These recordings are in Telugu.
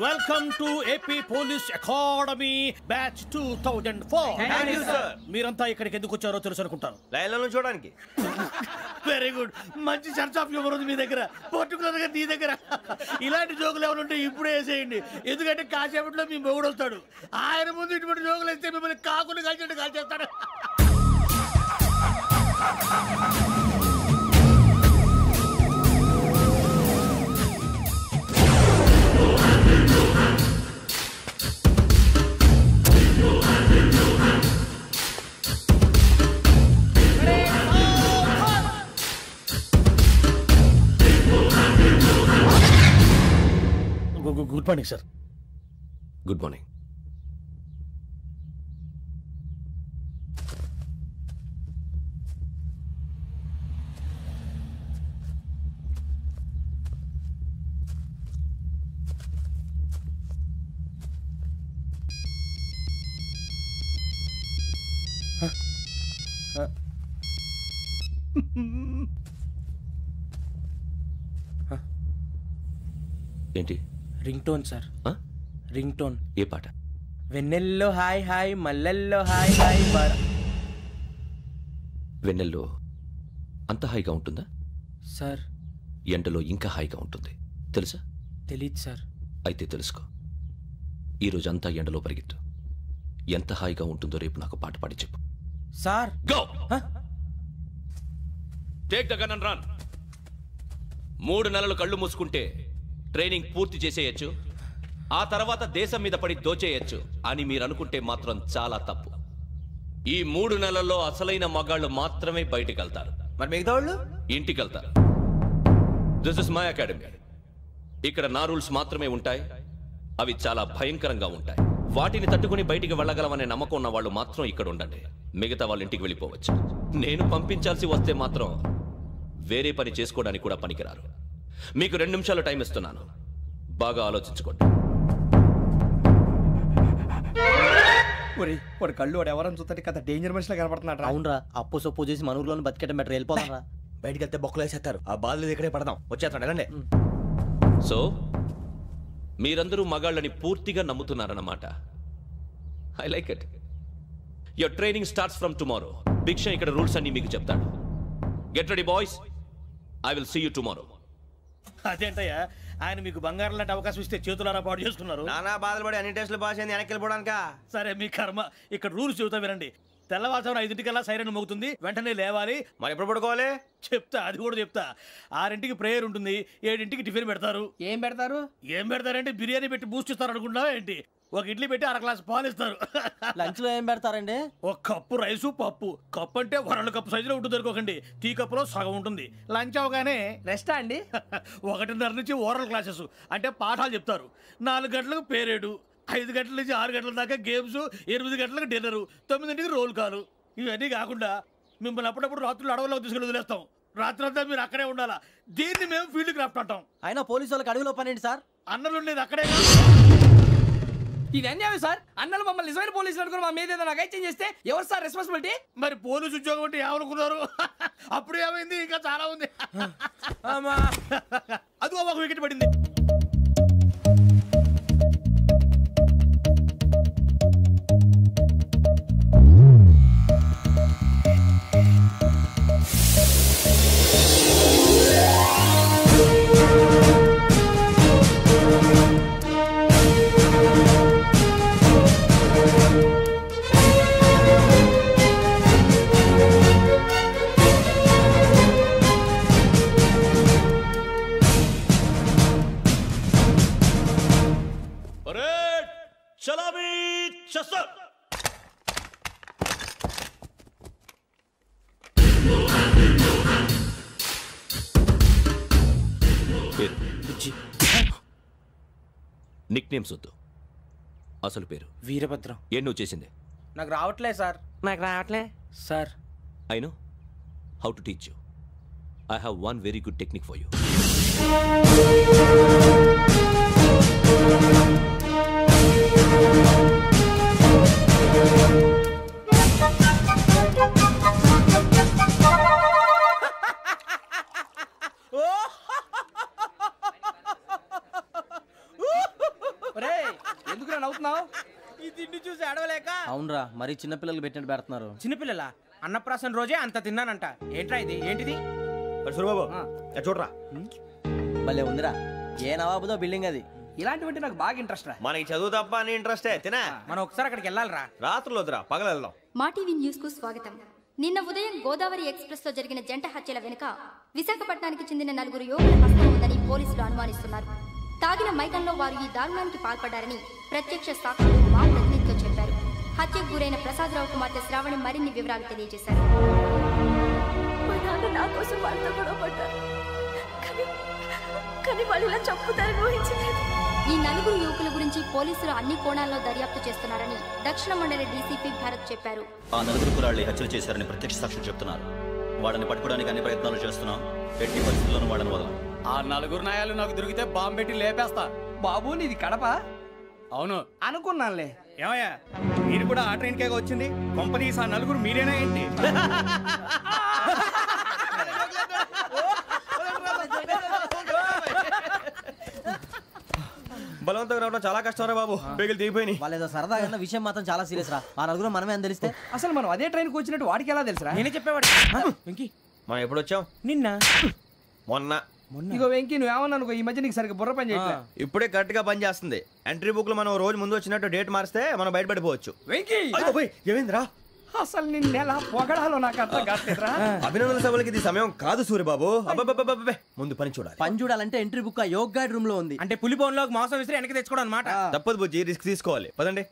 Welcome to AP police academy batch 2004. Thank you sir. మీరంతా ఇక్కడికి ఎందుకు వచ్చారో తెలుసు అనుకుంటాను. లైన్లను చూడడానికి. Very good. మంచి సెన్స్ ఆఫ్ హ్యూమర్ ఉంది మీ దగ్గర, పర్టికులర్ గా నీ దగ్గర. ఇలాంటి జోకులు ఏమైనా ఉంటే ఇప్పుడే వేసేయండి, ఎందుకంటే కాసేపట్లో మీ మొగుడు వస్తాడు. ఆయన ముందు ఇటువంటి జోకులు వేస్తే మిమ్మల్ని కాకుని కాల్చేట్టు కాల్చేస్తాడు. Good morning sir. Good morning. ఏంటి? Ringtone sir. Ringtone. ఏ పాట? వెన్నెల్లో హాయ్ హాయ్ మల్లెల్లో హాయ్ హాయ్ వెన్నెల్లో అంత హాయిగా ఉంటుందా సార్? ఎండలో ఇంకా హాయిగా ఉంటుంది తెలుసా? తెలీదు సార్. అయితే తెలుసుకో. ఈరోజు అంతా ఎండలో పరిగెత్తు. ఎంత హాయిగా ఉంటుందో రేపు నాకు పాట పాడి చెప్పు. Sir go. Take the gun and run. 3 నెలలు కళ్ళు మూసుకుంటే ట్రైనింగ్ పూర్తి చేసేయచ్చు, ఆ తర్వాత దేశం మీద పడి దోచేయచ్చు అని మీరు అనుకుంటే మాత్రం చాలా తప్పు. ఈ 3 నెలల్లో అసలైన మగాళ్ళు మాత్రమే బయటికి వెళ్తారు. మరి మిగతా వాళ్ళు ఇంటికి వెళ్తారు. This is my academy. ఇక్కడ నా రూల్స్ మాత్రమే ఉంటాయి. అవి చాలా భయంకరంగా ఉంటాయి. వాటిని తట్టుకుని బయటికి వెళ్ళగలమనే నమ్మకం ఉన్న వాళ్ళు మాత్రం ఇక్కడ ఉండండి. మిగతా వాళ్ళు ఇంటికి వెళ్ళిపోవచ్చు. నేను పంపించాల్సి వస్తే మాత్రం వేరే పని చేసుకోవడానికి కూడా పనికిరారు. మీకు 2 నిమిషాలు టైం ఇస్తున్నాను, బాగా ఆలోచించుకోండి. వాడు కళ్ళు వాడు ఎవరని చూస్తే కదా డేంజర్ మనిషిలో కనపడుతున్నాడు. అవునరా, అప్పు సొప్పు చేసి మన ఊర్లో బతికేయడం బెటర్. వెళ్ళిపోతారా? బయటికి వెళ్తే బొక్కలు వేసేస్తారు. ఆ బాధలు ఇక్కడే పడదాం. వచ్చేస్తాడు వెళ్ళండి. సో మీరందరూ మగాళ్ళని పూర్తిగా నమ్ముతున్నారన్నమాట. I like it. Your training starts from tomorrow. భిక్ష ఇక్కడ రూల్స్ అన్ని మీకు చెప్తాడు. Get ready boys, I will see you tomorrow. అదేంటయ్యా, ఆయన మీకు బంగారం లాంటి అవకాశం ఇస్తే చేతులారా పాటు చేసుకున్నారు. నానా బాధలు పడి అన్ని టెస్టులు పాస్ అయింది, వెనక్కి వెళ్ళిపోవడానికా? సరే మీ కర్మ. ఇక్కడ రూల్స్ చెబుతా వినండి. తెల్లవారుజామున 5 సైరన్ మోగుతుంది, వెంటనే లేవాలి. మరి ఎప్పుడు పడుకోవాలి? చెప్తా, అది కూడా చెప్తా. 6 ప్రేయర్ ఉంటుంది, 7 టిఫిన్ పెడతారు. ఏం పెడతారు? ఏం పెడతారంటే బిర్యానీ పెట్టి బూస్ట్ ఇస్తారు అనుకుంటున్నావా ఏంటి? ఒక ఇడ్లీ పెట్టి 1 గ్లాస్ పాలు ఇస్తారు. లంచ్ లో ఏం పెడతారండి? ఒక కప్పు రైసు పప్పు. కప్పు అంటే 1 కప్పు సైజులో ఉంటుంది అనుకోకండి. టీ కప్పులో సగం ఉంటుంది. లంచ్ అవగానే రెస్టా అండి? 1:30 నుంచి ఓరల్ క్లాసెస్ అంటే పాఠాలు చెప్తారు. 4 గంటలకు పేరేడు, 5 గంటల నుంచి 6 గంటల దాకా గేమ్స్, 8 గంటలకు డిన్నరు, 9 రోల్ కాలు. ఇవన్నీ కాకుండా మిమ్మల్ని అప్పుడప్పుడు రాత్రులు అడవుల్లో తీసుకెళ్ళి వదిలేస్తాం. రాత్రి అంతా మీరు అక్కడే ఉండాలా. దీన్ని మేము ఫీల్డ్ క్రాఫ్ట్ అంటాం. అయినా పోలీసు వాళ్ళకి అడవిలో పని ఏంటి సార్? అన్నలు ఉండేది అక్కడే. ఇది అన్యాయం సార్. అన్నలు మమ్మల్ని నిజమైన పోలీసులు అనుకుని మా మీద ఏదైనా చేంజ్ చేస్తే ఎవరు సార్ రెస్పాన్సిబిలిటీ? మరి పోలీసు ఉద్యోగం అంటే ఏమనుకున్నారు? అప్పుడు ఏమైంది, ఇంకా చాలా ఉంది. అది ఒక వికెట్ పడింది. నిక్ నేమ్స్ వద్దు, అసలు పేరు. వీరభద్రం. ఏం నువ్వు చేసింది? నాకు రావట్లే సార్. నాకు రావట్లే sir. I know how to teach you. I have one very good technique for you. ఏంట్రా నవ్వుతున్నావు? ఈ తిండి చూసి అడవలేక. అవునరా మరీ చిన్నపిల్లలు పెట్టినట్టు పెడుతున్నారు. చిన్నపిల్లల అన్నప్రాసన రోజే అంత తిన్నానంట. ఏంట్రా ఇది? ఏంటిది? సూరిబాబు చూడరా, భలే ఉందిరా. ఏ నవాబుదో బిల్డింగ్ అది. ఇలాంటివంటే నాకు బాగా ఇంట్రెస్ట్ రా. మనకి చదువు తప్ప అని ఇంట్రెస్టే తినా. మనం ఒకసారి అక్కడికి వెళ్ళాలిరా. రాత్రులు వద్దురా, పగలు వెళ్దాం. మా టీవీ న్యూస్ కు స్వాగతం. నిన్న ఉదయం గోదావరి ఎక్స్ప్రెస్ లో జరిగిన జంట హత్యల వెనుక విశాఖపట్నానికి చెందిన 4 యువకుల హస్తం ఉందని పోలీసులు అనుమానిస్తున్నారు. తాగిన మైకంలో వారు ఈ దారుణానికి పాల్పడ్డారని ప్రత్యక్ష సాక్షులు మా ప్రతినిధితో చెప్పారు. హత్యకు గురైన ప్రసాదరావు కుమార్తె శ్రావణి మరిన్ని వివరాలు తెలియజేశారు. నా కోసం వాళ్ళతో గొడవ పడ్డారు, కానీ వాళ్ళు ఇలా చంపుతారని ఊహించలేదు. ఈ 4 యువకుల గురించి పోలీసులు అన్ని కోణాల్లో దర్యాప్తు చేస్తున్నారని దక్షిణ మండలి డీసీపీ భరత్ చెప్పారు. ఆ 4 కుర్రాళ్ళు హత్యలు చేశారని ప్రత్యక్ష సాక్షులు చెప్తున్నారు. వాళ్ళని పట్టుకోవడానికి అన్ని ప్రయత్నాలు చేస్తున్నాం. ఎట్టి పరిస్థితుల్లోనూ వాళ్ళని వదలం. ఆ 4 నాయాలు నాకు దొరికితే బాంబు పెట్టి లేపేస్తా. బాబు నీది కడప? అవును అనుకున్నానులే. ఏమయ్యా, మీరు కూడా ఆ ట్రైన్ కేగా వచ్చింది? కొంపదీసి ఆ 4 మీరేనా ఏంటి? బలవంతంగా రావడం చాలా కష్టం రా బాబు, బేగులు దిగిపోయినాయి. వాళ్ళేదో సరదాగా విషయం మాత్రం చాలా సీరియస్ రా. ఆ నలుగురు మనమే అని తెలిస్తే అసలు మనం అదే ట్రైన్కి వచ్చినట్టు వాడికి ఎలా తెలుసురా? నేనే చెప్పేవాడు. వెంకీ మనం ఎప్పుడు వచ్చాం? నిన్న మొన్న. ఇగో వెంకీ నువ్వేమన్నా అనుకో, ఈ మధ్య నీకు సరిగ్గా బుర్ర పని చేయట్లే. ఇప్పుడే కరెక్ట్ గా పని చేస్తుంది. ఎంట్రీ బుక్ లో మనం రోజు ముందు వచ్చినట్టు డేట్ మారిస్తే మనం బయటపడిపోవచ్చు. వెంకీ ఏమైందిరా? అసలు నిన్న ఎలా పొగడాలో నాకు అర్థం కాట్లేదురా. అభినందన సభలకి ఇది సమయం కాదు సూరిబాబు. అబ్బబ్బబ్బబ్బబ్బే, ముందు పని చూడాలి. పని చూడాలంటే ఎంట్రీ బుక్ ఆ యోగ్ గైడ్ రూమ్ లో ఉంది. అంటే పులి బోన్లోకి మాంసం విసిరి వెనక్కి తెచ్చుకోవడం అనమాట. తప్పదు బుజ్జి, రిస్క్ తీసుకోవాలి. పదండి.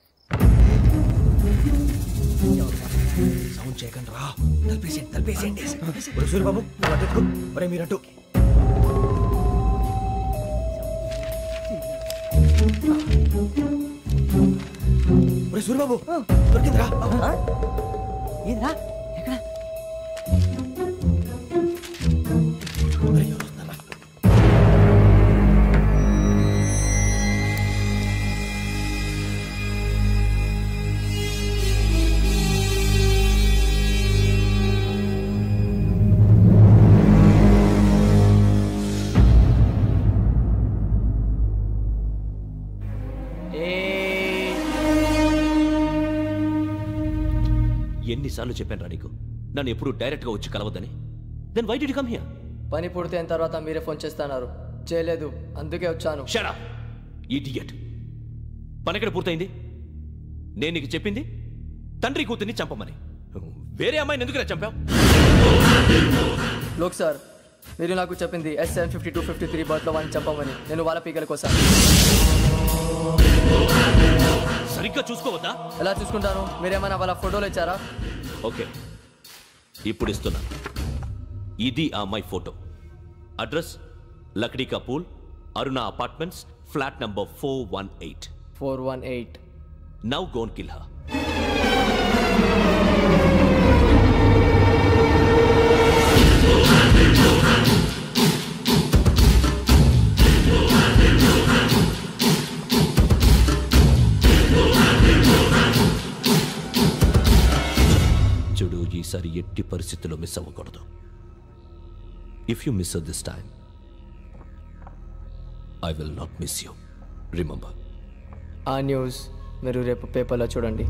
సౌండ్ చేయకండి రా. తలపేసేయండి. సూరిబాబు మీరట్టు. సూరిబాబు దొరికిందిరా. ఏదిరా? ఎక్కడ? ఎన్నిసార్లు చెప్పాను రా నీకు, నన్ను ఎప్పుడు డైరెక్ట్ గా వచ్చి కలవద్దని? Then why did you come here? పని పూర్తయిన తర్వాత మీరే ఫోన్ చేస్తున్నారు. చేయలేదు, అందుకే వచ్చాను. Shut up idiot. పని ఎక్కడ పూర్తయింది? నేను నీకు చెప్పింది తండ్రి కూతుర్ని చంపమని. వేరే అమ్మాయిని ఎందుకు చంపావు? లోక్ సార్, మీరు నాకు చెప్పింది S75253 బర్త్లో వాడిని చంపమని. నేను వాళ్ళ పీకల కోసం. సరిగ్గా చూసుకోవద్దా? ఎలా చూసుకుంటాను? మీరేమైనా వాళ్ళ ఫోటోలు ఇచ్చారా? ఓకే, ఇప్పుడు ఇస్తున్నాను. ఇది ఆ అమ్మాయి ఫోటో. అడ్రస్ లక్డీ కా pool, Aruna apartments, flat number 418. 418. Now go and kill her. చూడు, ఈసారి ఎట్టి పరిస్థితుల్లో మిస్ అవ్వకూడదు. If you miss this time, I will not miss you. Remember. ఆ న్యూస్ మీరు రేపు పేపర్లో చూడండి.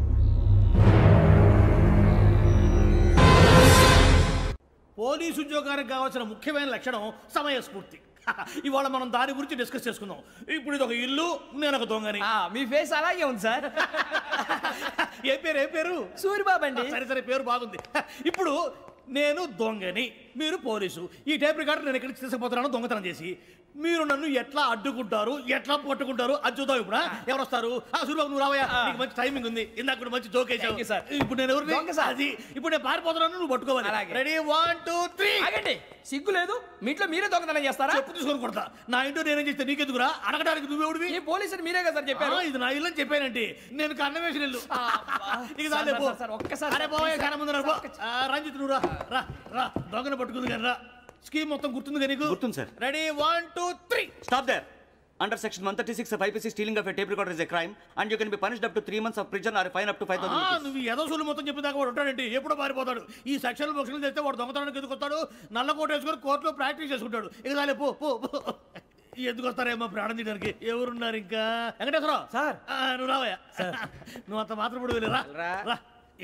పోలీసు ఉద్యోగానికి కావాల్సిన ముఖ్యమైన లక్షణం సమయస్ఫూర్తి. ఇవాళ మనం దాని గురించి డిస్కస్ చేసుకుందాం. ఇప్పుడు ఇది ఒక ఇల్లు, నేను ఒక దొంగని. మీ ఫేస్ అలాగే ఉంది సార్. ఏ పేరు? సూరిబాబు అండి. సరే పేరు బాగుంది. ఇప్పుడు నేను దొంగని, మీరు పోలీసు. ఈ టైప్ రికార్డు నేను ఎక్కడికి తీసుకుపోతున్నాను దొంగతనం చేసి. మీరు నన్ను ఎట్లా అడ్డుకుంటారు, ఎట్లా పట్టుకుంటారు అది చూద్దాం. ఇప్పుడు ఎవరు వస్తారు? సూరిబాబు నువ్వు రావయ్యా, నీకు మంచి టైమింగ్ ఉంది. ఇందాక కూడా మంచి జోక్ వేసావు సార్. ఇప్పుడు నేను ఎవరు? అది ఇప్పుడు నేను పారిపోతున్నాను, నువ్వు పట్టుకోవాలి. రెడీ 1 2 3. ఆగండి, సిగ్గు లేదు? మీ ఇంట్లో మీరే దొంగతనం చేస్తారా? చెప్పు తీసుకొని కొడతా. నా ఇంట్లో నేనేం చేస్తే నీకెందుకురా? అడగడానికి నువ్వెవడివి? ఈ పోలీసులు మీరే కదా సార్ చెప్పారు. ఇది నా ఇల్లు అని చెప్పానంటే నేను కన్నం వేసిన ఇల్లు. ఇక చాలే పో. ఒక్కసారి అరే బాబాయ్ చాలా ముందు రంజిత్ నువ్వు రా దొంగను పట్టుకుంది కానీ రా. స్కీమ్ మొత్తం గుర్తుంది కదా నీకు? గుర్తుంది sir. Ready 1 2 3. Stop there. Under section 136 of IPC, stealing of a tape recorder is a crime and you can be punished up to 3 months of prison or a fine up to 5,000 rupees. నువ్వు ఏదో సూలు మొత్తం చెప్పేదాకా వాడు ఉంటాడండి, ఎప్పుడో పారిపోతాడు. ఈ సెక్షన్లు బొక్షన్లు చేస్తే వాడు దొంగతనానికి ఎదుకొస్తాడు, నల్ల కోట వేసుకొని కోర్టులో ప్రాక్టీస్ చేసుకుంటాడు. ఇక చాలే పో. ఎందుకు వస్తారేమో ప్రాణం తీయడానికి ఎవరున్నారు ఇంకా వెంకటేశ్వరరావు సార్ నువ్వు రావయ్యా నువ్వు అంత మాత్రం ఇప్పుడు వెళ్ళి రా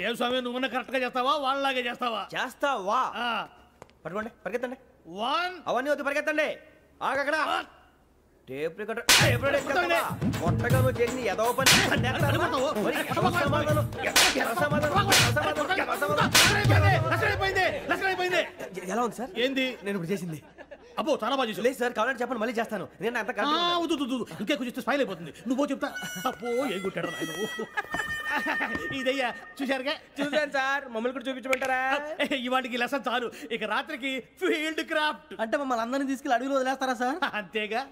ఏం స్వామి నువ్వున్న కరెక్ట్ గా చేస్తావా వాళ్ళలాగే చేస్తావా చేస్తావా పట్టుకోండి పరిగెత్తండి అవన్నీ వద్దు పరిగెత్తండి ఆగక్కడ టేప్ రికార్డర్ కొత్తగా నువ్వు చేసింది ఏదో పని ఎలా ఉంది సార్ ఏంది నేను ఇప్పుడు చేసింది అబ్బో చాలా బాగా చేసావు. లేదు సార్ కావాలంటే చెప్పండి మళ్ళీ చేస్తాను నేను అంత ఇంకే కొంచెం స్మైల్ అయిపోతుంది నువ్వు చెప్తా అబ్బో ఏ గుట్టాడు ఆయన ఇదయ్యా చూశారుగా చూసాను సార్ మమ్మల్ని కూడా చూపించమంటారా ఇవాటికి లెసన్ చాలు ఇక రాత్రికి ఫీల్డ్ క్రాఫ్ట్ అంటే మమ్మల్ని అందరినీ తీసుకెళ్ళి అడుగులో వదిలేస్తారా సార్? అంతేగా.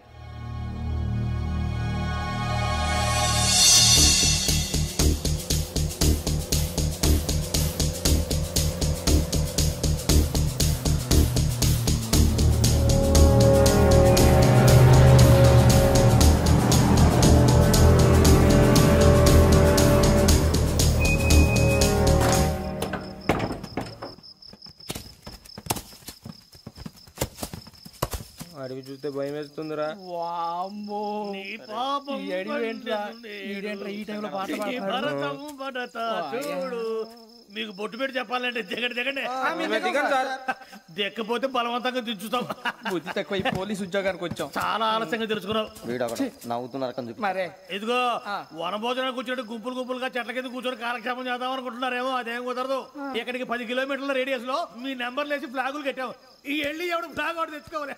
అడిగి చూస్తే భయం వేస్తుందిరా. చూడు మీకు బొట్టు పెట్టి చెప్పాలంటే దిగండి దిక్కపోతే బలవంతంగా దించుతాం. బుద్ధి తక్కువ పోలీస్ ఉద్యోగానికి వచ్చాం. చాలా ఆలస్యంగా తెలుసుకున్నావు. నవ్వుతున్నారు. ఇదిగో వనభోజనానికి కూర్చోటి గుంపులుగా చెట్ల కింద కూర్చొని కాలక్షేపం చేద్దాం అనుకుంటున్నారేమో. అదేం కుదరదు. ఇక్కడికి 10 కిలోమీటర్ల రేడియస్ లో మీ నెంబర్లు వేసి ఫ్లాగులు కట్టాం. ఈ వెళ్ళి ఎవడు ఫ్లాగ్ ఒకటి తెచ్చుకోవాలి.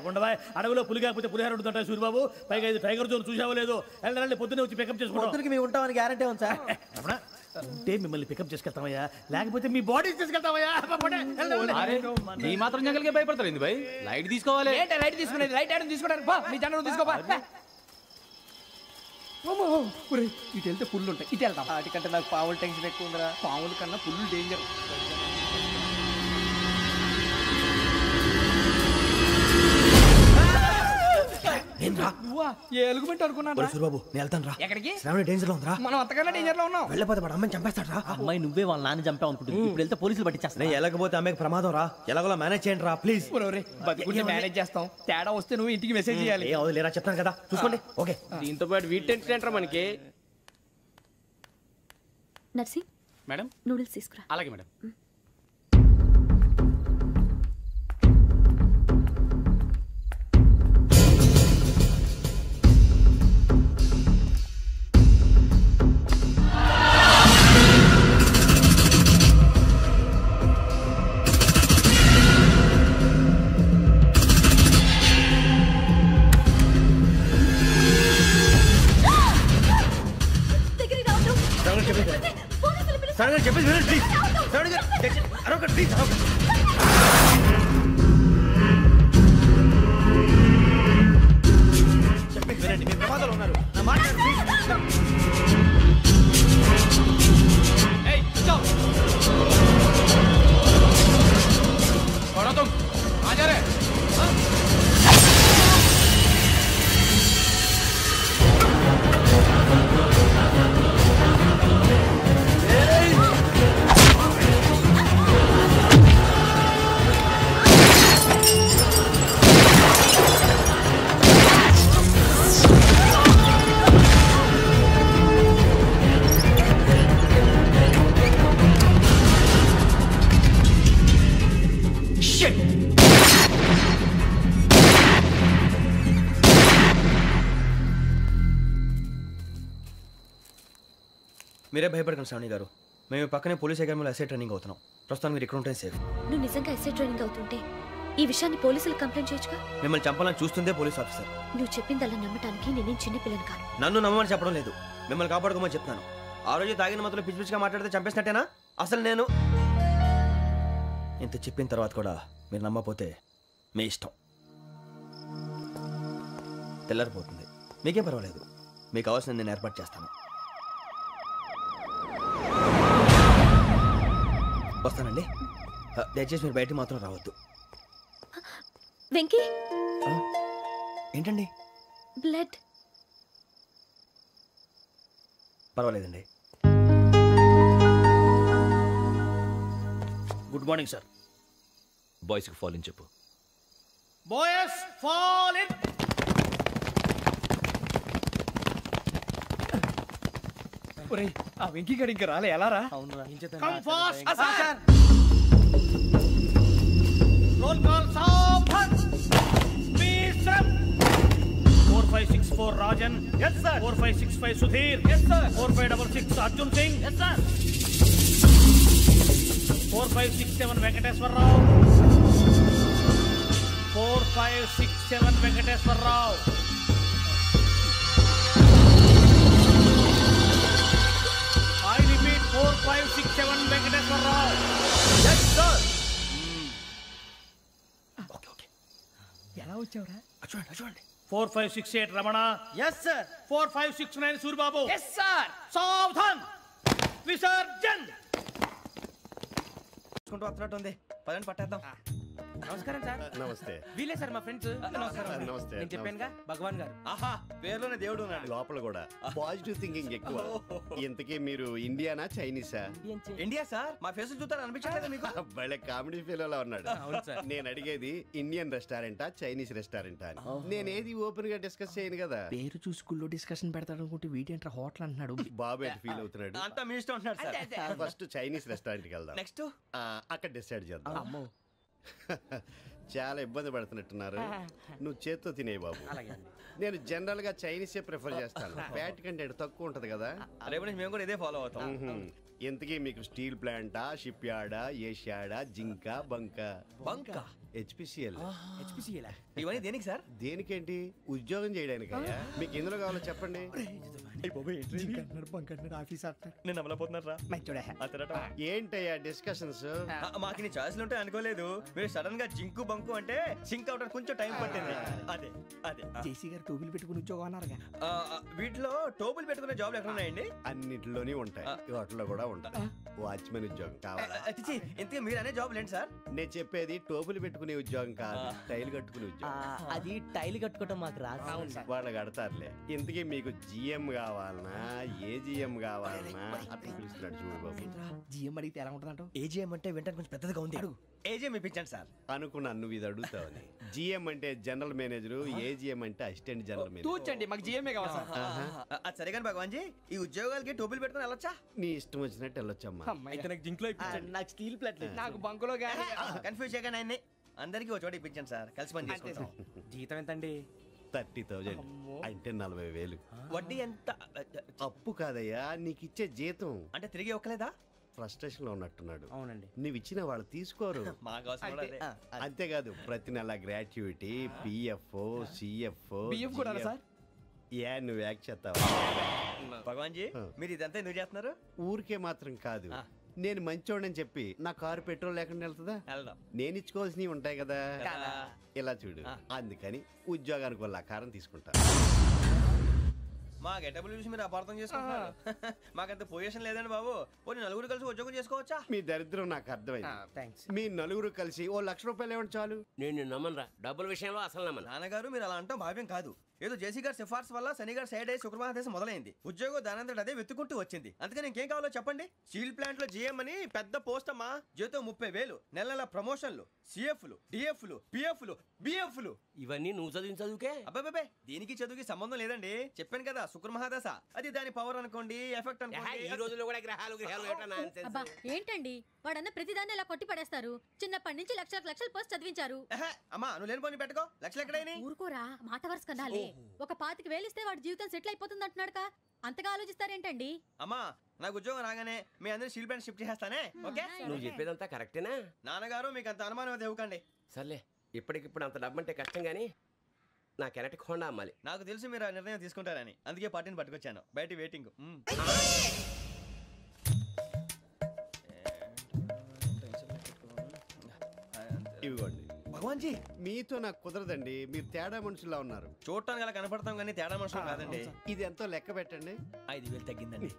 ఉండవా అడవిలో పులి కాకపోతే పులిహార ఉంటుంటా సూర్యబాబు. పైగా ఇది టైగర్ జోన్ చూసావో లేదో. వెళ్ళండి పొద్దున్నే వచ్చి పికప్ చేసుకుంటాం. మేము ఉంటామని గ్యారంటీ ఉంది సార్. ఉంటే మిమ్మల్ని పికప్ చేసుకెళ్తామయ్యా, లేకపోతే మీ బాడీ తీసుకెళ్తామయ్యా. ఈ మాత్రం జంగల్కే భయపడతారు భయ్. లైట్ తీసుకోవాలి. లైట్ తీసుకునేది లైట్ ఆడని తీసుకోవడానికి మీ జంగల్ తీసుకోవా. ఇటు వెళ్తే పుల్లు ఉంటాయి. ఇటు వెళ్తాం. వాటికంటే నాకు పావులు టెన్షన్ ఎక్కువ ఉందిరా. పాముల కన్నా పుల్లు డేంజర్. ఎలుగుబెట్టి అనుకున్నాను. సూర్యబాబు నేను వెళ్తాను రా. ఎక్కడికి? శ్రావణి డేంజర్ లో ఉందిరా. మనం అంతకన్నా డేంజర్ లో ఉన్నాం. వెళ్ళపోతే వాడు అమ్మని చంపేస్తాడు రా. అమ్మాయి నువ్వే వాళ్ళ నాన్న చంపావు అనుకుంటుంది. ఇప్పుడు వెళ్తే పోలీసులు పట్టించేస్తా. నేను వెళ్ళకపోతే అమ్మాయికి ప్రమాదం రా. ఎలాగోలా మేనేజ్ చేయండి రా ప్లీజ్. బతుకుంటే మేనేజ్ చేస్తాం. తేడా వస్తే నువ్వు ఇంటికి మెసేజ్ చేయాలి. ఏ లేరా చెప్తాను కదా చూసుకోండి. ఓకే దీంతో పాటు వీటి టెంట్ మనకి. నర్సి మేడం నూడిల్స్ తీసుకురా. అలాగే మేడం. చెప్పేసి ప్లీజ్. అరొక ప్లీజ్ చెప్పేసి వినండి. మీరు ప్రమాదాలు ఉన్నారు. నా మాట మీరే భయపడకండి శ్రావణి గారు. మేము పక్కనే పోలీస్ అకాడమీలో ఎస్ఐ ట్రైనింగ్ అవుతున్నాం. ప్రస్తుతం మీరు ఇక్కడ ఉంటే సేఫ్. నువ్వు నిజంగా ఎస్ఐ ట్రైనింగ్ అవుతుంటే ఈ విషయాన్ని పోలీసులకు కంప్లైంట్ చేయొచ్చుగా. మిమ్మల్ని చంపాలని చూస్తుందే పోలీస్ ఆఫీసర్. నువ్వు చెప్పిందల్లా నమ్మటానికి నేనేం చిన్నపిల్లని కాను. నన్ను నమ్మమని చెప్పడం లేదు, మిమ్మల్ని కాపాడుకోమని చెప్తున్నాను. ఆ రోజు తాగిన మత్తులో పిచ్చి పిచ్చిగా మాట్లాడితే చంపేసినట్టేనా? అసలు నేను ఇంత చెప్పిన తర్వాత కూడా మీరు నమ్మపోతే మీ ఇష్టం. తెల్లారిపోతుంది, మీకేం పర్వాలేదు. మీకు కావాల్సిన నేను ఏర్పాటు చేస్తాను. వస్తానండి. దయచేసి మీరు బయటికి మాత్రం రావద్దు. వెంకీ ఏంటండి? బ్లడ్. పర్వాలేదండి. Good morning sir. బాయ్స్కి ఫాలోని చెప్పు. Boys fall in. ఒరేయ్ ఆ వెంకీ గడి ఇంకా రాలే ఎలా రా? Come fast sir. Roll call సావధాన్. విశ్రమ్. 4564 Rajan. yes sir. 4565 Sudheer. yes sir. 4566 Arjun Singh. yes sir. 4567 Venkateswararao. 4567 Venkateswararao. I repeat 4567 Venkateswararao. yes sir. Okay ఎలా వచ్చావురా? చూడండి 4568 Ramana. Yes sir. 4569 Suribabu. Yes sir. సావధాన్. Visarjan. వస్తున్నట్టు ఉంది, పదండి పట్టేద్దాం. నమస్కారం సార్. నమస్తే. వీలే సార్ మా ఫ్రెండ్స్. నమస్కారం. నమస్తే. నేను చెప్పానుగా భగవాన్ గారు. ఆహా, పేర్లోనే దేవుడు ఉన్నాడు. లోపల కూడా పాజిటివ్ థింకింగ్ ఎక్కువ. ఇంతకీ మీరు ఇండియానా చైనీసా? ఇండియా సార్, మా ఫేస్ చూస్తారు అనిపించట్లేదు మీకు? భలే కామెడీ ఫీల్ అలా ఉన్నాడు. నేను అడిగేది ఇండియన్ రెస్టారెంటా చైనీస్ రెస్టారెంటా అని. నేనేది ఓపెన్ గా డిస్కస్ చేయను కదా. పేరు చూసుకుల్లో డిస్కషన్ పెడతాడు అనుకుంటే వీటేంట్రా హోటల్ అంటున్నాడు. బాబు ఎట్ ఫీల్ అవుతున్నాడు. అంతా మీ ఇష్టం అంటున్నాడు సార్. ఫస్ట్ చైనీస్ రెస్టారెంట్ కి వెళ్దాం. నెక్స్ట్ అక్కడ డిసైడ్ చేద్దాం. చాలా ఇబ్బంది పడుతున్నట్టున్నారు. నువ్వు చేత్తో తినే బాబు. నేను జనరల్ గా చైనీసే ప్రిఫర్ చేస్తాను. ఫ్యాట్ కంటెంట్ తక్కువ ఉంటది కదా. రేపు నుంచి మేము కూడా ఇదే ఫాలో అవుతాం. ఇంతకీ మీకు స్టీల్ ప్లాంటా, షిప్ యార్డా, ఏషియాడా, జింక, బంక, హెచ్పిసిఎల్. ఇవన్నీ దేనికి సార్? దేనికేంటి? ఉద్యోగం చేయడానికి. మీకు ఎందులో కావాలో చెప్పండి. నేను అమలపోతున్నారా? ఏంటయ్యా డిస్కషన్స్? మాకు నీ ఛాయిస్లు ఉంటాయి అనుకోలేదు. మీరు సడన్ గా జింకు బంకు అంటే సింక్ అవడానికి కొంచెం టైం పట్టింది. అదే అదే జేసీ గారు టోబీలు పెట్టుకుని ఉద్యోగం అన్నారుగా. వీటిలో టోబుల్ పెట్టుకునే జాబ్లు ఎక్కడ ఉన్నాయండి? అన్నిటిలోనే ఉంటాయి, వాటిలో కూడా ఉంటాయి. వాచ్మెన్ ఉద్యోగం కావాలా? ఇంతకీ మీరు అనే జాబ్ ఏంటి సార్? నేను చెప్పేది టోపులు పెట్టుకునే ఉద్యోగం కాదు, టైల్ కట్టుకునే ఉద్యోగం. అది టైల్ కట్టుకోవటం మాకు రాదు. వాళ్ళు కడతారులే. ఇంతకీ మీకు జిఎం కావాలనా, ఏజిఎం కావాలనా? అట్లా పిలుస్తున్నాడు చూడు బాబు. జిఎం అడిగితే ఎలా ఉంటుందంట? ఏజీఎం అంటే వింటానికి కొంచెం పెద్దదిగా ఉంది. ఏజీఎం ఇప్పించండి సార్. అనుకున్నాను నువ్వు ఇది అడుగుతావని. జిఎం అంటే జనరల్ మేనేజర్, ఏజిఎం అంటే అసిస్టెంట్ జనరల్ మేనేజర్. తూచండి, మాకు జిఎంఏ కావాలి సార్. అది సరే కానీ భగవాన్ జీ, ఈ ఉద్యోగాలకి టోపులు పెట్టుకుని వెళ్ళొచ్చా? నీ ఇష్టం వచ్చినట్టు వెళ్ళొచ్చమ్మా. అయితే నాకు జింక్లో ఇప్పించండి. నాకు స్టీల్ ప్లేట్ నాకు బంకులో గానీ. కన్ఫ్యూజ్ చేయగానే ఆయన్ని అందరికీ ఒక చోట ఇప్పించండి సార్, కలిసి పని చేసుకుంటాం. జీతం ఎంతండి? 30,000 అంటే 40,000. వడ్డీ ఎంత? అప్పు కాదయ్యా, నీకు ఇచ్చే జీతం. అంటే తిరిగి ఒక్కలేదా? ఫ్రస్ట్రేషన్ లో ఉన్నట్టున్నాడు. అవునండి. నువ్వు ఇచ్చిన వాళ్ళు తీసుకోరు. అంతేకాదు ప్రతి నెల గ్రాట్యుటీ, పిఎఫ్, సిఎఫ్. కూడా సార్? ఏ నువ్వు యాక్ట్ చేస్తావా? భగవాన్ జీ, మీరు ఇదంతా ఎందుకు చేస్తున్నారు? ఊరికే మాత్రం కాదు, నేను మంచోడని చెప్పి నా కారు పెట్రోల్ లేకుండా వెళ్తుందా? నేను ఇచ్చుకోవాల్సినవి ఉంటాయి కదా. ఇలా చూడు, అందుకని ఉద్యోగానికి వాళ్ళ ఆకారం తీసుకుంటా. మా గెటబుల్ చూసి మీరు అపార్థం చేసుకుంటున్నారు. మాకంత పొజిషన్ లేదండి బాబు. పోనీ నలుగురు కలిసి ఉద్యోగం చేసుకోవచ్చా? మీ దరిద్రం నాకు అర్థమైంది. మీ నలుగురు కలిసి ఓ ₹1,00,000 ఇవ్వండి చాలు. నేను నమ్మనరా, డబ్బుల విషయంలో అసలు నమ్మను. నాన్నగారు మీరు అలా అంటాం భావ్యం కాదు. ఏదో జేసీ గారి సిఫార్సు వల్ల శని గారు సైడ్ అయ్యి శుక్రమహాదేశం మొదలైంది. ఉద్యోగం దానంతటి అదే వెతుకుంటూ వచ్చింది. అందుకని ఇంకేం కావాలో చెప్పండి. స్టీల్ ప్లాంట్ లో జిఎం అని పెద్ద పోస్ట్ అమ్మా. జీతం 30,000, నెల నెల ప్రమోషన్లు, సిఎఫ్లు, డిఎఫ్లు, పిఎఫ్లు, బిఎఫ్లు. ఇవన్నీ నువ్వు చదివిన చదువుకే? అబ్బాబే, దీనికి చదువుకి సంబంధం లేదండి. చెప్పాను కదా, శుక్రమహాదశ. అది దాని పవర్ అనుకోండి, ఎఫెక్ట్ అనుకోండి. ఈ రోజుల్లో కూడా గ్రహాలు అబ్బా ఏంటండి వాడన్న ప్రతిదాన్ని ఇలా కొట్టి పడేస్తారు. చిన్నప్పటి నుంచి లక్షలు పోస్ట్ చదివించారు. అమ్మా నువ్వు లేని పోనీ పెట్టుకో. లక్షలు ఎక్కడైనా ఊరుకోరా, మాట వరుస కదాలే. ఒక 25,000 ఇస్తే వాడి జీవితం సెటిల్ అయిపోతుంది అంటున్నాడుగా. అంతగా ఆలోచిస్తారేంటండి? అమ్మా నాకు ఉద్యోగం రాగానే మీ అందరూ స్టీల్ ప్లాంట్ షిఫ్ట్ చేస్తానే. ఓకే, నువ్వు చెప్పేదంతా కరెక్టేనా? నాన్నగారు మీకు అంత అనుమానం అయితే ఇవ్వకండి. సర్లే, ఇప్పటికిప్పుడు అంత డబ్బు అంటే కష్టం గానీ నా కెనటిక్ హోండా అమ్మాలి. నాకు తెలుసు మీరు ఆ నిర్ణయం తీసుకుంటారని, అందుకే పార్టీని పట్టుకొచ్చాను. బయట వెయిటింగ్. ఇవ్వండి. భగవాన్ జీ, మీతో నాకు కుదరదండి. మీరు తేడా మనుషుల్లా ఉన్నారు. చూడటానికి అలా కనపడతాం కానీ తేడా మనుషులు కాదండి. ఇది ఎంతో లెక్క పెట్టండి. 5,000 తగ్గిందండి.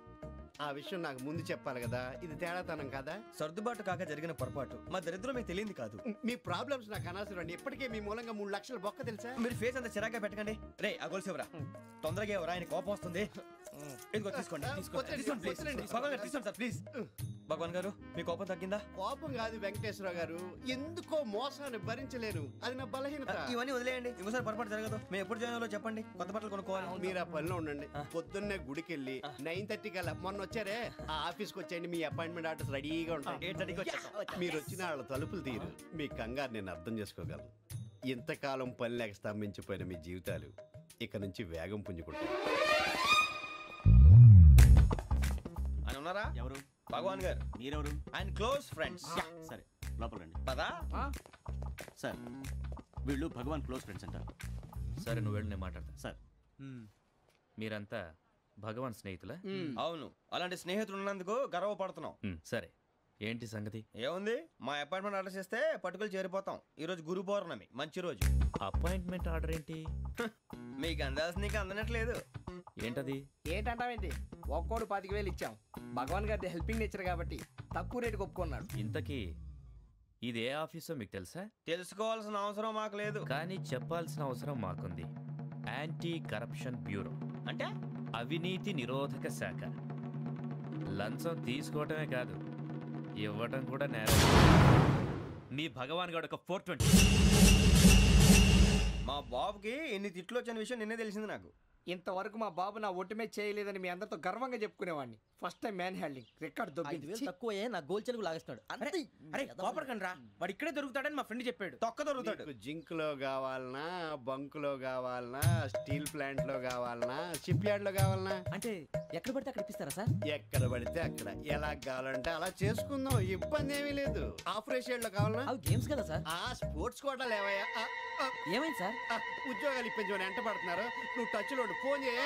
ఆ విషయం నాకు ముందు చెప్పాలి కదా. ఇది తేడాతనం కదా. సర్దుబాటు కాక జరిగిన పొరపాటు. మా దరిద్రం మీకు తెలియదు కాదు. మీ ప్రాబ్లమ్స్ నాకు అనవసరం అండి. ఇప్పటికే మీ మూలంగా 3 లక్షలు బొక్క తెలుసా. మీరు ఫేస్ అంత చిరాగ్గా పెట్టకండి. రే ఆ గొలుసు ఎవరా? తొందరగా ఎవరా, ఆయన కోపం వస్తుంది. ఇదిగో తీసుకోండి. తీసుకోండి సార్ ప్లీజ్. భగవాన్ గారు మీ కోపం తగ్గిందా? కోపం కాదు వెంకటేశ్వరరావు గారు, ఎందుకో మోసాన్ని భరించలేను, అది నా బలహీనత. ఇవన్నీ వదిలేయండి, ఇంకోసారి పొరపాటు జరగదు. మేము ఎప్పుడు జాయిన్ అవ్వాలో చెప్పండి, కొత్త బట్టలు కొనుక్కోవాలి. మీరు ఆ పనిలో ఉండండి. పొద్దున్నే గుడికి వెళ్ళి 9:30 కల్లా, మొన్న వచ్చారే ఆ ఆఫీస్కి వచ్చేయండి, మీ అపాయింట్మెంట్ ఆర్డర్స్ రెడీగా ఉంటాయి. 8:30కి వచ్చేస్తాం. మీరు వచ్చిన వాళ్ళ తలుపులు తీరు. మీ కంగారు నేను అర్థం చేసుకోగలను. ఇంతకాలం పని లేక స్తంభించిపోయిన మీ జీవితాలు ఇక నుంచి వేగం పుంజుకుంటాయి. ఆయన ఉన్నారా? ఎవరు? భగవాన్ గారు. మీరెవరు? ఆయన క్లోజ్ ఫ్రెండ్స్. సరే లోపల రండి. పదా సార్ వీళ్ళు భగవాన్ క్లోజ్ ఫ్రెండ్స్ అంటారు. సరే నువ్వు వెళ్ళి నేను మాట్లాడతా. సార్ మీరంతా భగవాన్ స్నేహితులా? అవును, అలాంటి స్నేహితులు ఉన్నందుకు గర్వపడుతున్నాం. సరే ఏంటి సంగతి? ఏముంది, మా అపాయింట్మెంట్ ఆర్డర్ చేస్తే పట్టుకులు చేరిపోతాం. ఈ రోజు గురు పౌర్ణమి, మంచి రోజు. అపాయింట్మెంట్ ఆర్డర్ ఏంటి? మీకు అందాల్సిన నీకు అందనట్లేదు. ఏంటది? ఏంటంటావేంటి? ఒక్కోడు 25,000 ఇచ్చాం. భగవాన్ గారి హెల్పింగ్ నేచర్ కాబట్టి తక్కువ రేటుకి ఒప్పుకున్నాడు. ఇంతకీ ఇది ఏ ఆఫీసో మీకు తెలుసా? తెలుసుకోవాల్సిన అవసరం మాకు లేదు, కానీ చెప్పాల్సిన అవసరం మాకుంది. యాంటీ కరప్షన్ బ్యూరో అంటే అవినీతి నిరోధక శాఖ. లంచం తీసుకోవటమే కాదు, ఇవ్వటం కూడా నేరం. మీ భగవాన్ గారు ఒక 420. మా బాబుకి ఎన్ని తిట్లు వచ్చిన విషయం నిన్నే తెలిసింది నాకు. ఇంతవరకు మా బాబు నా ఒట్టుమే చేయలేదని మీ అందరితో గర్వంగా చెప్పుకునేవాడిని. First time man handing record దొబ్బింది. తక్కువే నా గోల్ చెలుగు లాగేస్తున్నాడు. అరే కోపడకండి రా, వాడు ఇక్కడే దొరుకుతాడని మా ఫ్రెండ్ చెప్పాడు. తొక్క దొరుకుతాడు. జింక్ లో కావాలనా, బంక్ లో కావాలనా, స్టీల్ ప్లాంట్ లో కావాలనా, షిప్ యార్డ్ లో కావాలనా? అంటే ఎక్కడ పడితే అక్కడ ఇప్పిస్తారా సార్? ఎక్కడ పడితే అక్కడ, ఎలా కావాలంటే అలా చేసుకుందాం, ఇబ్బంది ఏమీ లేదు. ఆపరేషన్ లో కావాలనా? అవి గేమ్స్ కదా సార్. ఆ స్పోర్ట్స్ కోటా లేవయ్యా. ఏమైంది సార్? ఉద్యోగాలు ఇప్పించమని ఎంట పడుతున్నారు. నువ్వు టచ్ లో ఫోన్ చేయ.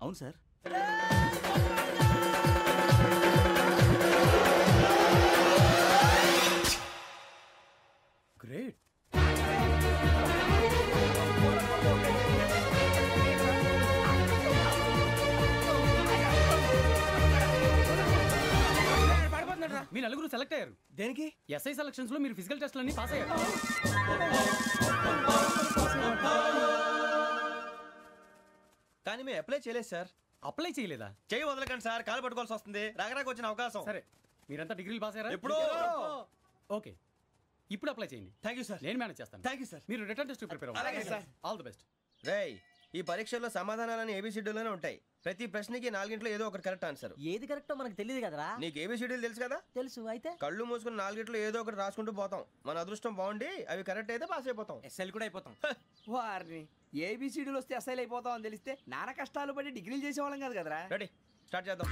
అవును సార్. గ్రేట్. మీ నలుగురు సెలెక్ట్ అయ్యారు. దేనికి? ఎస్ఐ సెలక్షన్స్ లో మీరు ఫిజికల్ టెస్ట్ అన్ని పాస్ అయ్యారు. కానీ మేము అప్లై చేయలేదు సార్. అప్లై చేయలేదా? చేయి వదలకండి సార్, కాలు పట్టుకోవాల్సి వస్తుంది. రాగరాకు వచ్చిన అవకాశం. సరే మీరంతా డిగ్రీలు పాస్ అయ్యారా? ఎప్పుడో. ఓకే ఇప్పుడు అప్లై చేయండి. Thank you sir. నేను మేనేజ్ చేస్తాను. Thank you sir. మీరు రిటర్న్ టెస్ట్ ప్రిపేర్ అవ్వండి. అలాగే సార్. All the best. రేయ్, ఈ పరీక్షల్లో సమాధానాలని ఏబిసిడ్యూల్లోనే ఉంటాయి. ప్రతి ప్రశ్నకి 4 ఏదో ఒకటి కరెక్ట్ ఆన్సర్. ఏది కరెక్టో మనకు తెలియదు కదరా. నీకు ఏబిసిడ్యూల్ తెలుసు కదా? తెలుసు. అయితే కళ్ళు మూసుకుని 4 ఏదో ఒకటి రాసుకుంటూ పోతాం. మన అదృష్టం బాగుండి అవి కరెక్ట్ అయితే పాస్ అయిపోతాం. ఎస్ఎల్ కూడా అయిపోతాం. వారిని ఏబిసిడీలు వస్తే ఎస్ఐలు అయిపోతాం అని తెలిస్తే నాన్న కష్టాలు పడి డిగ్రీలు చేసేవాళ్ళం కాదు కదరా. రెడీ, స్టార్ట్ చేద్దాం.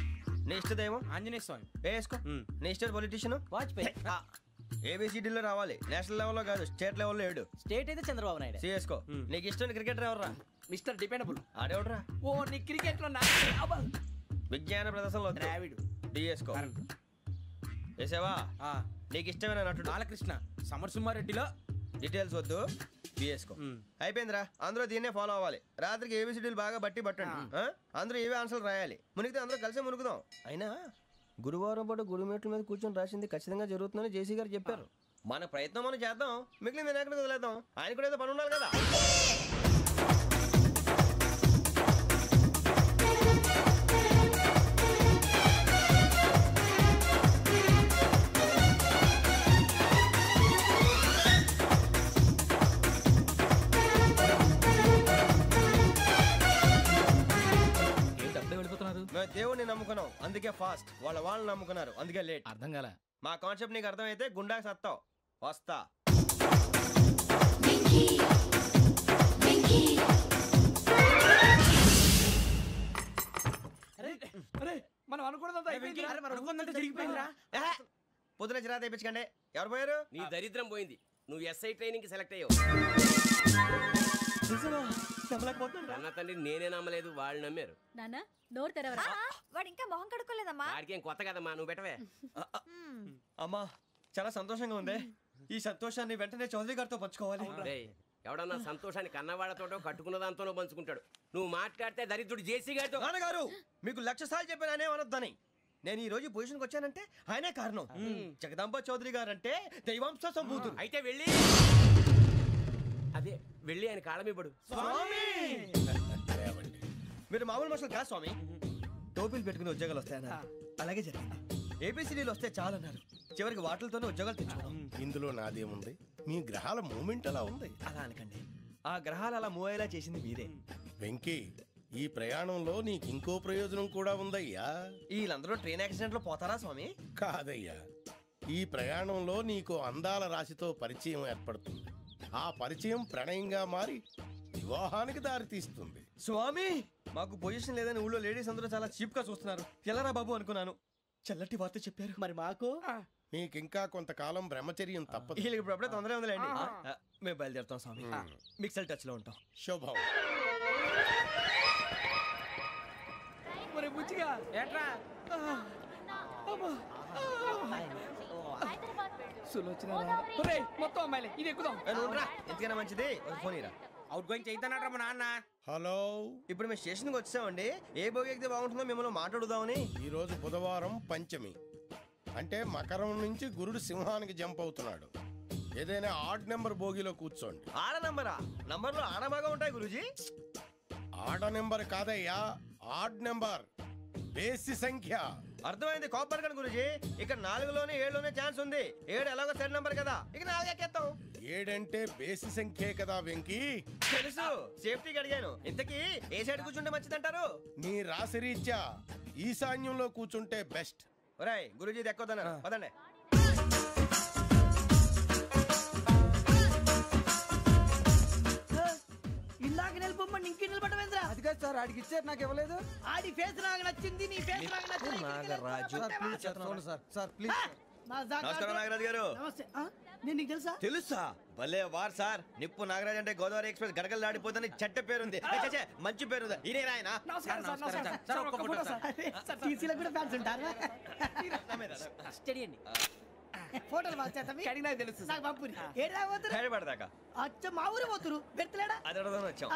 నీ ఇష్టదేమో ఆంజనేయ స్వామి. వేసుకో. నీ ఇష్ట పొలిటీషియన్ వాజ్పేయి. ఏబిసిడీలో రావాలి, నేషనల్ లెవెల్లో కాదు, స్టేట్ లెవెల్లో 7. స్టేట్ అయితే చంద్రబాబు నాయుడు. సిఎస్కో. నీకు ఇష్టం క్రికెటర్ ఎవర్రా? Mister dependable. ఆడేవడరా? ఓ నీ క్రికెట్ లో విజ్ఞాన ప్రదర్శనలో ద్రావిడు. డిఎస్కో. వేసావా? నీకు ఇష్టమైన నటుడు? బాలకృష్ణ. సమర్సుమారెడ్డిలో డీటెయిల్స్ వద్దు, బిఎస్కో. అయిపోయిందిరా, అందరూ దీన్నే ఫాలో అవ్వాలి. రాత్రికి ఏబిసిడీలు బాగా బట్టి పట్టండి. అందరూ ఏవే ఆన్సర్లు రాయాలి. మునిగితే అందరూ కలిసి మునుగుదాం. అయినా గురువారం పాటు గురుమేట్ల మీద కూర్చొని రాసింది ఖచ్చితంగా జరుగుతుందని జేసీ గారు చెప్పారు. మన ప్రయత్నం మనం చేద్దాం, మిగిలిన నేను ఎక్కడికి వదిలేద్దాం. ఆయన కూడా ఏదో పని ఉండాలి కదా. మేము దేవుడిని నమ్ముకున్నాం అందుకే ఫాస్ట్, వాళ్ళు నమ్ముకున్నారు అందుకే లేట్. అర్థం కాలే. మా కాన్సెప్ట్ నీకు అర్థమైతే గుండా సత్తావు. వస్తా. మనం అనుకున్నదంతా పొద్దున చిరా తెప్పించకండి. ఎవరు పోయారు? నీ దరిద్రం పోయింది. నువ్వు ఎస్ఐ ట్రైనింగ్ కి సెలెక్ట్ అయ్యావు. అన్న తండ్రి నేనే నమ్మలేదు, వాళ్ళు నమ్మారు. నాన్న నోరు తెరవరా. వాడు ఇంకా మొహం కడుక్కోలేదమ్మా. వాడికి ఏం కొత్త కదమ్మా, నువ్వు పెట్టవే. అమ్మా చాలా సంతోషంగా ఉంది. ఈ సంతోషాన్ని వెంటనే చౌదరి గారితో పంచుకోవాలి. ఎవడన్నా సంతోషాన్ని కన్నవాడతోటో కట్టుకున్న దాంతోనో పంచుకుంటాడు. నువ్వు మాట్లాడితే దరిద్రుడు జేసీ గారితో. నాన్నగారు మీకు 1,00,000 సార్లు చెప్పాను అనే అనొద్దని. నేను ఈ రోజు పొజిషన్కి వచ్చానంటే ఆయనే కారణం. జగదాంబ చౌదరి గారు అంటే దైవాంశ సంభూతుడు. అయితే వెళ్ళి అదే వెళ్ళి ఆయన కాళ్ళమివ్వడు. మీరు మామూలు మనుషులు కాదు స్వామి. టోపీలు పెట్టుకుని ఉద్యోగాలు వస్తాయన్నారు, అలాగే జరిగింది. ఏపీసీడీలు వస్తే చాలన్నారు, చివరికి వాటిలతోనే ఉద్యోగాలు తెచ్చుకున్నాం. ఇందులో నాదేముంది, మీ గ్రహాల మూమెంట్ అలా ఉంది. అలా అనకండి, ఆ గ్రహాలు అలా మూవ్ అయ్యేలా చేసింది మీరే. వెంకీ, ఈ ప్రయాణంలో నీకు ఇంకో ప్రయోజనం కూడా ఉందయ్యా. వీళ్ళందరూ ట్రైన్ యాక్సిడెంట్ లో పోతారా స్వామి? కాదయ్యా, ఈ ప్రయాణంలో నీకు అందాల రాశితో పరిచయం ఏర్పడుతుంది. ఆ పరిచయం ప్రణయంగా మారి వివాహానికి దారితీస్తుంది. స్వామి మాకు పొజిషన్ లేదని ఊళ్ళో లేడీస్ అందరూ చాలా చీప్ గా చూస్తున్నారు. ఎలారా బాబు అనుకున్నాను, చల్లటి వార్త చెప్పారు. మరి మాకు నీకింకా కొంతకాలం బ్రహ్మచర్యం తప్పదు. వీళ్ళకి ఇప్పుడు అప్పుడే తొందరగా ఉందిలేండి. మేము బయలుదేరుతాం స్వామి. మిక్సెల్ టచ్ లో ఉంటాం. శుభం. బుచ్చిగా ఏట్రా మొత్తం అమ్మాయిలే, ఇది ఎక్కుదాం. ఎందుకైనా మంచిది ఫోన్ ఇరా. అవుట్ గోయింగ్ చేద్దానట్రా మా నాన్న. హలో, ఇప్పుడు మేము స్టేషన్కి వచ్చామండి. ఏ బోగి ఎక్కితే బాగుంటుందో మిమ్మల్ని మాట్లాడుదామని. ఈ రోజు బుధవారం పంచమి, అంటే మకరం నుంచి గురుడు సింహానికి జంప్ అవుతున్నాడు. ఏదైనా ఆడ్ నెంబర్ బోగిలో కూర్చోండి. ఆడ నంబరా? నంబర్లో ఆడ బాగా ఉంటాయి గురూజీ. ఆడ నెంబర్ కాదయ్యా, ఆడ్ నెంబర్, బేసి సంఖ్య. అర్థమైంది. కాపర్ కానీ గురూజీ, ఇక్కడ 4లోనే 7లోనే ఛాన్స్ ఉంది. 7 ఎలాగో సెడ్ నంబర్ కదా, ఇక 4 ఎక్కేస్తాం. 7 అంటే బేసి సంఖ్యే కదా వెంకీ. తెలుసు, సేఫ్టీకి అడిగాను. ఇంతకీ ఏ సైడ్ కూర్చుంటే మంచిదంటారు? నీ రాశి రీత్యా ఈశాన్యంలో కూర్చుంటే బెస్ట్. ఒరేయ్ గురూజీ దెక్కొద్దన్నారు, పదండి. ఇందాక నిలబొమ్మని ఇంకే నిలబడమేంద్రా? అది కాదు సార్, ఆడికి ఇచ్చారు, నాకు ఇవ్వలేదు. ఆడి ఫేస్ నాకు నచ్చింది, నీ ఫేస్ నాకు నచ్చింది. Nagaraju sir please. నమస్కారం నాగరాజు గారు. నమస్తే. నేను నీకు తెలుసా? తెలుసా? భలే వార్ సార్. నిప్పు నాగరాజ్ అంటే గోదావరి ఎక్స్ప్రెస్ గడగలు దాడిపోతుంది చెట్ట పేరుంది. మంచి పేరు. ఇదేనా ఆయన? నమస్కారం సార్. నమస్కారం సార్. ఒక్క ఫోటో సార్. సార్ టీసీలో కూడా ఫ్యాన్స్ ఉంటారా? స్టడీ అండి. ఫోటోలు మార్చేస్తాం. కడిగినా తెలుసు. నాకు పంపుని. ఏడా పోతురు? హైదరాబాద్ అచ్చ మా ఊరు పోతురు. పెడతలేడా? అది అడగదామని వచ్చాం.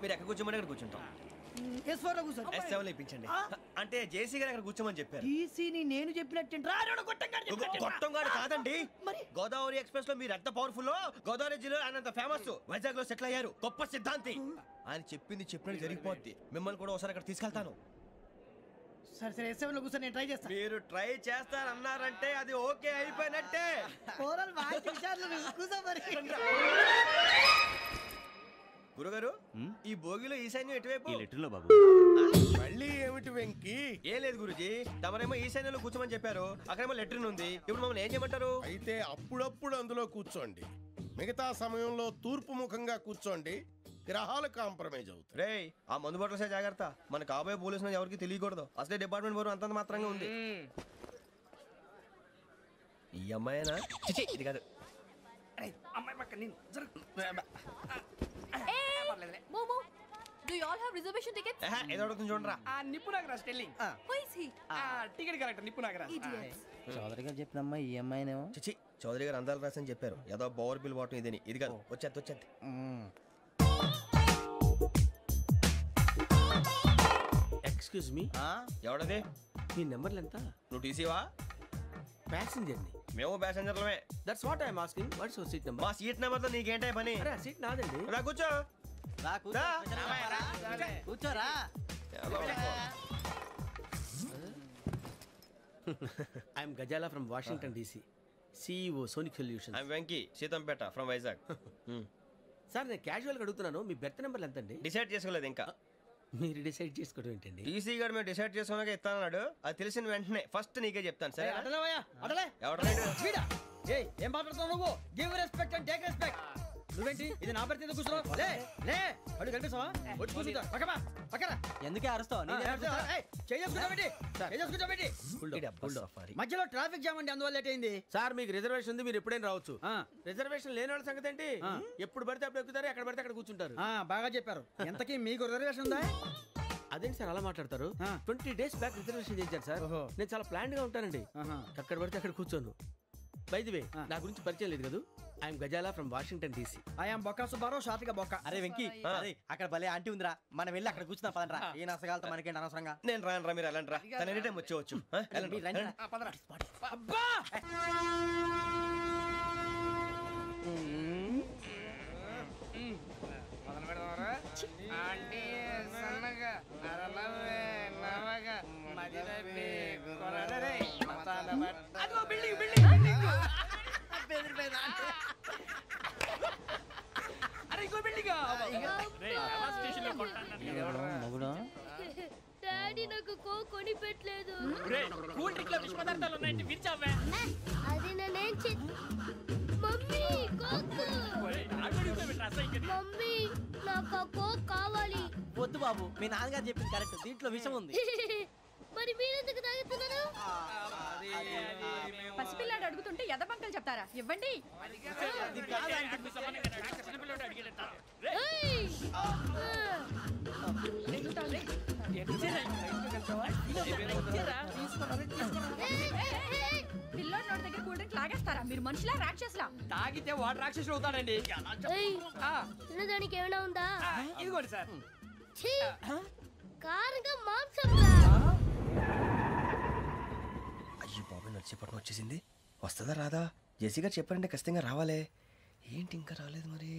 మీరు ఎక్కడ కూర్చోమని అక్కడ కూర్చుంటాం. S4 లో కూర్చో. S7 లో ఇప్పించండి. అంటే జేసీ గారు అక్కడ కూర్చోమని చెప్పారు. టీసీని నేను చెప్పినట్టు గొట్టంగాడు కాదండి. గోదావరి ఎక్స్ప్రెస్ లో మీరు ఎంత పవర్ఫుల్, గోదావరి జిల్లా ఆయన ఫేమస్. వైజాగ్ లో సెటిల్ అయ్యారు, గొప్ప సిద్ధాంతి. ఆయన చెప్పింది చెప్పినట్టు జరిగిపోద్ది. మిమ్మల్ని కూడా ఒకసారి అక్కడ తీసుకెళ్తాను. సరే సరే, S7 లో కూర్చొని నేను ట్రై చేస్తాను. మీరు ట్రై చేస్తారన్నారంటే అది ఓకే అయిపోయినట్టే. గురుగారు, ఈ భోగిలో ఈశాన్యం ఎటువైపు? బాబు మళ్ళీ ఏమిటి వెంకీ? ఏం లేదు గురుజీ, తమరేమో ఈశాన్యంలో కూర్చోమని చెప్పారు, అక్కడేమో లెట్రిన్ ఉంది. ఇప్పుడు మమ్మల్ని ఏం చేయమంటారు? అయితే అప్పుడప్పుడు అందులో కూర్చోండి, మిగతా సమయంలో తూర్పు ముఖంగా కూర్చోండి. గ్రహాలు కాంప్రమైజ్ అవుతాయి. రే, ఆ మందు బట్టలసే జాగ్రత్త. మన కాబోయే పోలీసులు ఎవరికి తెలియకూడదు. అసలే డిపార్ట్మెంట్ బోరు అంతంత మాత్రంగా ఉంది. ఈ అమ్మాయినా? ఇది కాదు. అమ్మాయి పక్క నేను Do you all have reservation tickets? ఏదో అడుగుతుంది చూడరా. నిప్పు Nagaraj telling. Who is he? Ticket correct, నిప్పు నాగరాజ్. చౌదరి గారు చెప్పినమ్మా ఈ అమ్మాయినేమో. చిచి, చౌదరి గారు అందాలు రాసని చెప్పారు. ఏదో బోర్ బిల్ వాటం ఇదని. ఇది కాదు, వచ్చేది. Excuse me, ఎవడది? మీ నెంబర్లు ఎంత? నువ్వు టీసీవా? ప్యాసింజర్ని. మేము ప్యాసింజర్లమే. That's what I'm asking. What's your seat number? మా సీట్ నెంబర్తో నీకేంటే పని? అరే సీట్ నాదండి. రా కూర్చో. రా కూర్చో. కూర్చోరా. I'm Ghazala from Washington DC, CEO Sonic Solutions. I'm Venky Seethampeta from Vizag. Sir నేను క్యాజువల్గా అడుగుతున్నాను, మీ బెర్త్ నెంబర్లు ఎంత అండి? డిసైడ్ చేసుకోలేదు ఇంకా. మీరు డిసైడ్ చేసుకోవడం ఏంటండి? టీసీ గారు మేము డిసైడ్ చేసుకున్నాక ఇస్తానన్నాడు. అది తెలిసిన వెంటనే ఫస్ట్ నీకే చెప్తాను. సరే ఏం మాట్లాడుతున్నావు నువ్వు? Give respect and take respect. నువ్వేంటి ఇది నా పరిస్థితి కూర్చున్నావు? లే లే అడుగు కనిపిస్తావా? వచ్చి కూర్చుంటా. పక్కమా పక్కరా. ఎందుకే అరుస్తావు? మధ్యలో ట్రాఫిక్ జామ్ అండి, అందువల్ల లేట్ అయింది. సార్ మీకు రిజర్వేషన్ ఉంది, మీరు ఎప్పుడైనా రావచ్చు. రిజర్వేషన్ లేని వాళ్ళ సంగతి ఏంటి? ఎప్పుడు పడితే అప్పుడు ఎక్కుతారు, ఎక్కడ పడితే అక్కడ కూర్చుంటారు. బాగా చెప్పారు. ఎంతకీ మీకు రిజర్వేషన్ ఉందా? అదేంటి సార్ అలా మాట్లాడతారు? 20 days బ్యాక్ రిజర్వేషన్ చేశారు సార్. నేను చాలా ప్లాన్డ్ గా ఉంటానండి. అక్కడ పడితే అక్కడ కూర్చోను. బై ది వే నా గురించి పరిచయం లేదు కదా. I'm Ghazala from Washington DC. I'm Bokka Subbarao, షార్ట్గా బొక్క. అరే వెంకీ, అక్కడ భలే ఆంటీ ఉందిరా, మనం వెళ్ళి అక్కడ కూర్చున్నా పదనరా. ఏ నసగాలతో మనకేంటి అనవసరంగా. నేను రాను రా, మీరు వెళ్ళండి రా. తన ఎనీ టైం వచ్చేవచ్చు. అబ్బా డాడీ నాకు కోక్ కొని పెట్టలేదు. కూల్ డ్రింక్ లో విష పదార్థాలు ఉన్నాయంటే విరిచావే. అది నేనేం మమ్మీ కోక్. మమ్మీ నాకు ఆ కోక్ కావాలి. వద్దు బాబు, మీ నాన్నగారు చెప్పింది కరెక్ట్, దీంట్లో విషయం ఉంది. మరి మీరెందుకు తాగుతున్నారు? పసిపిల్లాడు అడుగుతుంటే ఎదబంకలు చెప్తారా? ఇవ్వండి. పిల్లోడి నోటి దగ్గర కూల్ డ్రింక్ లాగేస్తారా? మీరు మనుషులా రాక్షసులా? తాగితే వాడు రాక్షసుడు అవుతాడండి. తినడానికి ఏమైనా ఉందా? ఇదిగోండి సార్. కారంగా మాంసం. అయ్యో బాబాయ్, నడిచేపట్నం వచ్చేసింది. వస్తుందా రాదా? జేసీ గారు చెప్పారంటే ఖచ్చితంగా రావాలే. ఏంటి ఇంకా రాలేదు మరి?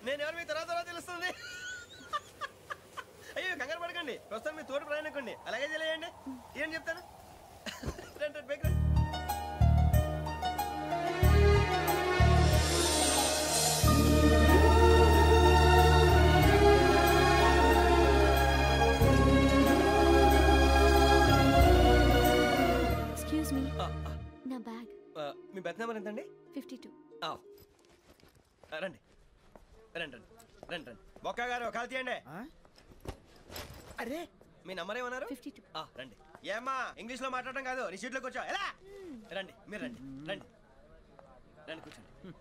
నేను ఎవరు మీ తర్వాత తెలుస్తుంది. అయ్యో కంగారు పడకండి, ప్రస్తుతం మీ తోటి ప్రయాణకండి. అలాగే తెలియండి. ఏం చెప్తాను రండి బైక్ రండి. ఎక్స్క్యూజ్ మీ, నా బ్యాగ్. మీ బెత్ నెంబర్ ఎంతండి? 52. రండి రండి రండి రండి రండి. బొక్క గారు కాల్ తీయండి. అరే మీ నంబర్ ఏమన్నారు? 52. రండి. ఏమ్మా ఇంగ్లీష్ లో మాట్లాడడం కాదు, నీ సీట్లోకి వచ్చా ఎలా? రండి మీరు రండి రండి రండి కూర్చోండి.